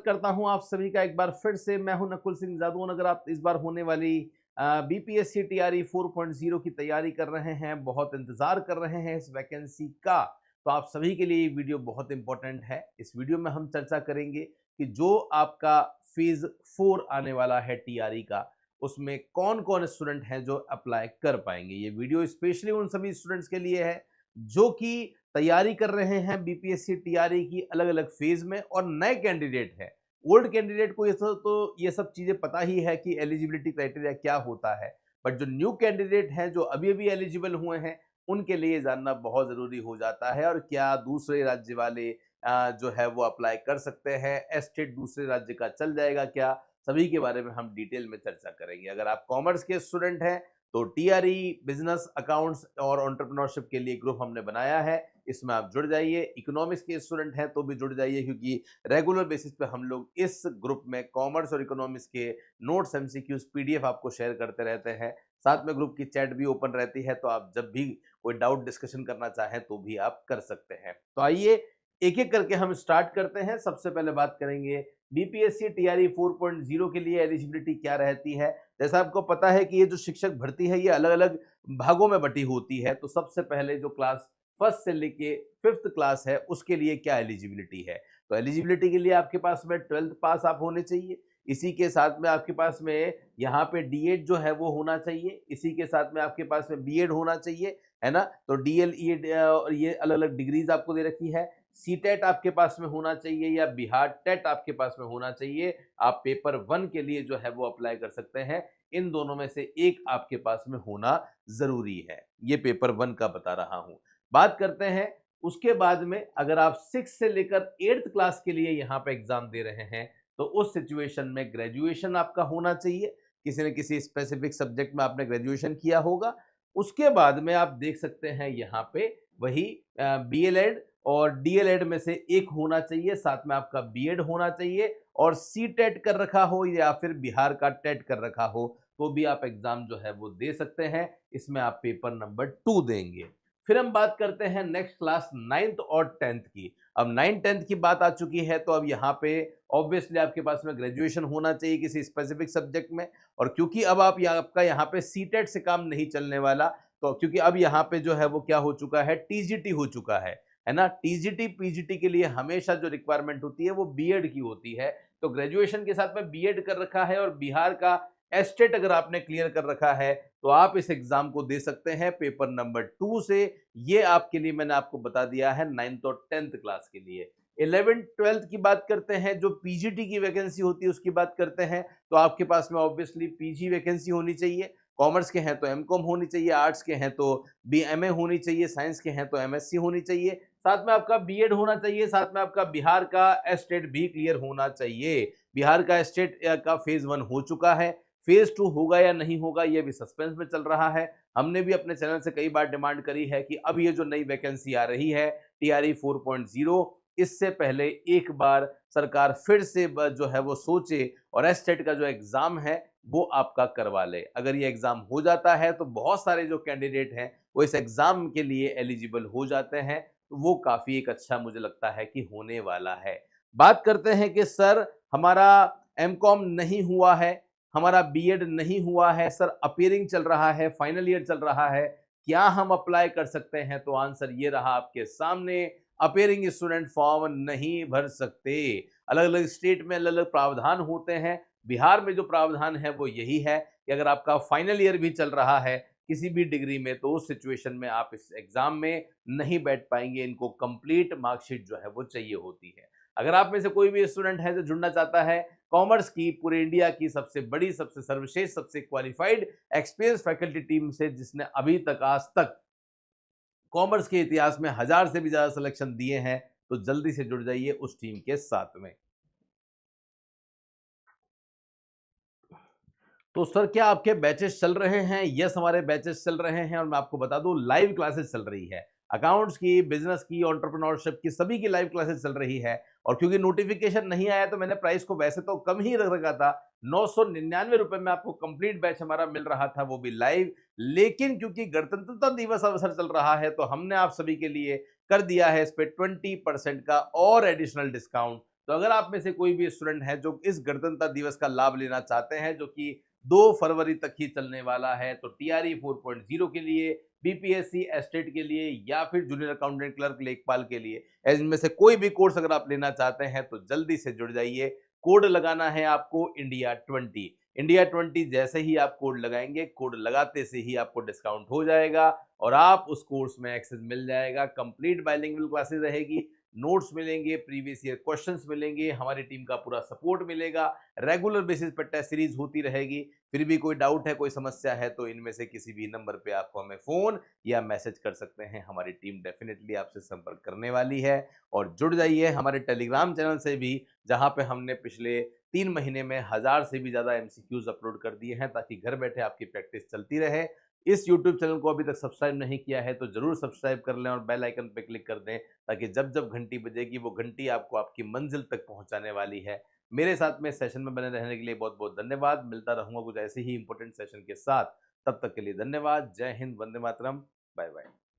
स्वागत करता हूं आप सभी का एक बार फिर से। मैं हूं नकुल सिंह जादून। अगर आप इस बार होने वाली बीपीएससी टीआरई 4.0 की तैयारी कर रहे हैं, बहुत इंतजार कर रहे हैं इस वैकेंसी का, तो आप सभी के लिए ये वीडियो बहुत इंपॉर्टेंट है। इस वीडियो में हम चर्चा करेंगे कि जो आपका फेज 4 आने वाला है टीआरई का, उसमें कौन कौन स्टूडेंट हैं जो अप्लाई कर पाएंगे। ये वीडियो स्पेशली उन सभी स्टूडेंट्स के लिए है जो कि तैयारी कर रहे हैं बीपीएससी टीआरई की अलग अलग फेज में, और नए कैंडिडेट है। ओल्ड कैंडिडेट को ये सब चीजें पता ही है कि एलिजिबिलिटी क्राइटेरिया क्या होता है, बट जो न्यू कैंडिडेट हैं जो अभी अभी एलिजिबल हुए हैं, उनके लिए जानना बहुत जरूरी हो जाता है। और क्या दूसरे राज्य वाले जो है वो अप्लाई कर सकते हैं, एस्टेट दूसरे राज्य का चल जाएगा क्या, सभी के बारे में हम डिटेल में चर्चा करेंगे। अगर आप कॉमर्स के स्टूडेंट हैं तो टीआरई बिजनेस अकाउंट्स और एंटरप्रेन्योरशिप के लिए ग्रुप हमने बनाया है, इसमें आप जुड़ जाइए। इकोनॉमिक्स के स्टूडेंट हैं तो भी जुड़ जाइए, क्योंकि रेगुलर बेसिस पे हम लोग इस ग्रुप में कॉमर्स और इकोनॉमिक्स के नोट्स, एमसीक्यूज, पीडीएफ आपको शेयर करते रहते हैं। साथ में ग्रुप की चैट भी ओपन रहती है, तो आप जब भी कोई डाउट डिस्कशन करना चाहें तो भी आप कर सकते हैं। तो आइए एक एक करके हम स्टार्ट करते हैं। सबसे पहले बात करेंगे बीपीएससी टीआरई 4.0 के लिए एलिजिबिलिटी क्या रहती है। जैसा आपको पता है कि ये जो शिक्षक भर्ती है ये अलग अलग भागों में बटी होती है। तो सबसे पहले जो क्लास फर्स्ट से लेके फिफ्थ क्लास है उसके लिए क्या एलिजिबिलिटी है, तो एलिजिबिलिटी के लिए आपके पास में 12th पास आप होने चाहिए। इसी के साथ में आपके पास में यहाँ पे डीएड जो है वो होना चाहिए। इसी के साथ में आपके पास में बीएड होना चाहिए, है ना। तो डीएल ये अलग अलग डिग्रीज आपको दे रखी है। सीटेट आपके पास में होना चाहिए या बिहार टेट आपके पास में होना चाहिए। आप पेपर 1 के लिए जो है वो अप्लाई कर सकते हैं। इन दोनों में से एक आपके पास में होना जरूरी है। ये पेपर 1 का बता रहा हूं। बात करते हैं उसके बाद में, अगर आप 6 से लेकर 8th क्लास के लिए यहाँ पे एग्जाम दे रहे हैं तो उस सिचुएशन में ग्रेजुएशन आपका होना चाहिए। किसी न किसी स्पेसिफिक सब्जेक्ट में आपने ग्रेजुएशन किया होगा। उसके बाद में आप देख सकते हैं यहाँ पे वही बीएलएड और डीएलएड में से एक होना चाहिए, साथ में आपका बीएड होना चाहिए, और सी टेट कर रखा हो या फिर बिहार का टेट कर रखा हो तो भी आप एग्जाम जो है वो दे सकते हैं। इसमें आप पेपर नंबर 2 देंगे। फिर हम बात करते हैं नेक्स्ट क्लास 9th और 10th की। अब 9th 10th की बात आ चुकी है, तो अब यहाँ पे ऑब्वियसली आपके पास में ग्रेजुएशन होना चाहिए किसी स्पेसिफिक सब्जेक्ट में। और क्योंकि अब आपका यहाँ पे सीटेट से काम नहीं चलने वाला, तो क्योंकि अब यहाँ पे जो है वो क्या हो चुका है, टीजीटी हो चुका है ना। टीजीटी पीजीटी के लिए हमेशा जो रिक्वायरमेंट होती है वो बीएड की होती है। तो ग्रेजुएशन के साथ में बीएड कर रखा है और बिहार का एस्टेट अगर आपने क्लियर कर रखा है तो आप इस एग्जाम को दे सकते हैं पेपर नंबर 2 से। ये आपके लिए मैंने आपको बता दिया है 9th और 10th क्लास के लिए। 11th 12th की बात करते हैं, जो पीजीटी की वैकेंसी होती है उसकी बात करते हैं, तो आपके पास में ऑब्वियसली पीजी वैकेंसी होनी चाहिए। कॉमर्स के हैं तो एमकॉम होनी चाहिए, आर्ट्स के हैं तो बीएमए होनी चाहिए, साइंस के हैं तो एमएससी होनी चाहिए, साथ में आपका बीएड होना चाहिए, साथ में आपका बिहार का एस्टेट भी क्लियर होना चाहिए। बिहार का एस्टेट का फेज 1 हो चुका है, फेज 2 होगा या नहीं होगा ये भी सस्पेंस में चल रहा है। हमने भी अपने चैनल से कई बार डिमांड करी है कि अब ये जो नई वैकेंसी आ रही है टीआरई 4.0, इससे पहले एक बार सरकार फिर से जो है वो सोचे और एस्टेट का जो एग्जाम है वो आपका करवा ले। अगर ये एग्जाम हो जाता है तो बहुत सारे जो कैंडिडेट हैं वो इस एग्जाम के लिए एलिजिबल हो जाते हैं। तो वो काफी एक अच्छा मुझे लगता है कि होने वाला है। बात करते हैं कि सर हमारा एमकॉम नहीं हुआ है, हमारा बीएड नहीं हुआ है, सर अपियरिंग चल रहा है, फाइनल ईयर चल रहा है, क्या हम अप्लाई कर सकते हैं? तो आंसर ये रहा आपके सामने, अपियरिंग स्टूडेंट फॉर्म नहीं भर सकते। अलग अलग स्टेट में अलग अलग प्रावधान होते हैं। बिहार में जो प्रावधान है वो यही है कि अगर आपका फाइनल ईयर भी चल रहा है किसी भी डिग्री में, तो उस सिचुएशन में आप इस एग्जाम में नहीं बैठ पाएंगे। इनको कंप्लीट मार्कशीट जो है वो चाहिए होती है। अगर आप में से कोई भी स्टूडेंट है जो जुड़ना चाहता है कॉमर्स की पूरे इंडिया की सबसे बड़ी, सबसे सर्वश्रेष्ठ, सबसे क्वालिफाइड एक्सपीरियंस फैकल्टी टीम से, जिसने अभी तक आज तक कॉमर्स के इतिहास में 1000 से भी ज्यादा सिलेक्शन दिए हैं, तो जल्दी से जुड़ जाइए उस टीम के साथ में। तो सर क्या आपके बैचेस चल रहे हैं? यस, हमारे बैचेस चल रहे हैं, और मैं आपको बता दूं लाइव क्लासेस चल रही है। अकाउंट्स की, बिजनेस की, एंटरप्रेन्योरशिप की, सभी की लाइव क्लासेस चल रही है। और क्योंकि नोटिफिकेशन नहीं आया तो मैंने प्राइस को वैसे तो कम ही रख रखा था, 999 रुपए में आपको कंप्लीट बैच हमारा मिल रहा था, वो भी लाइव। लेकिन क्योंकि गणतंत्रता दिवस अवसर चल रहा है तो हमने आप सभी के लिए कर दिया है इस पे 20% का और एडिशनल डिस्काउंट। तो अगर आप में से कोई भी स्टूडेंट है जो इस गणतंत्र दिवस का लाभ लेना चाहते हैं, जो कि 2 फरवरी तक ही चलने वाला है, तो टीआरई 4.0 के लिए, बीपीएससी एस्टेट के लिए या फिर जूनियर अकाउंटेंट क्लर्क लेखपाल के लिए, इनमें से कोई भी कोर्स अगर आप लेना चाहते हैं तो जल्दी से जुड़ जाइए। कोड लगाना है आपको इंडिया 20। इंडिया 20 जैसे ही आप कोड लगाएंगे, कोड लगाते से ही आपको डिस्काउंट हो जाएगा और आप उस कोर्स में एक्सेस मिल जाएगा। कंप्लीट बाइलिंगुअल क्लासेस रहेगी, नोट्स मिलेंगे, प्रीवियस ईयर क्वेश्चंस मिलेंगे, हमारी टीम का पूरा सपोर्ट मिलेगा, रेगुलर बेसिस पर टेस्ट सीरीज होती रहेगी। फिर भी कोई डाउट है, कोई समस्या है तो इनमें से किसी भी नंबर पे आपको हमें फोन या मैसेज कर सकते हैं। हमारी टीम डेफिनेटली आपसे संपर्क करने वाली है। और जुड़ जाइए हमारे टेलीग्राम चैनल से भी, जहां पे हमने पिछले 3 महीने में 1000 से भी ज्यादा एमसीक्यूज अपलोड कर दिए हैं, ताकि घर बैठे आपकी प्रैक्टिस चलती रहे। इस यूट्यूब चैनल को अभी तक सब्सक्राइब नहीं किया है तो जरूर सब्सक्राइब कर लें और बेल आइकन पे क्लिक कर दें, ताकि जब जब घंटी बजेगी वो घंटी आपको आपकी मंजिल तक पहुंचाने वाली है। मेरे साथ में सेशन में बने रहने के लिए बहुत बहुत धन्यवाद। मिलता रहूंगा कुछ ऐसे ही इंपॉर्टेंट सेशन के साथ। तब तक के लिए धन्यवाद। जय हिंद, वंदे मातरम, बाय बाय।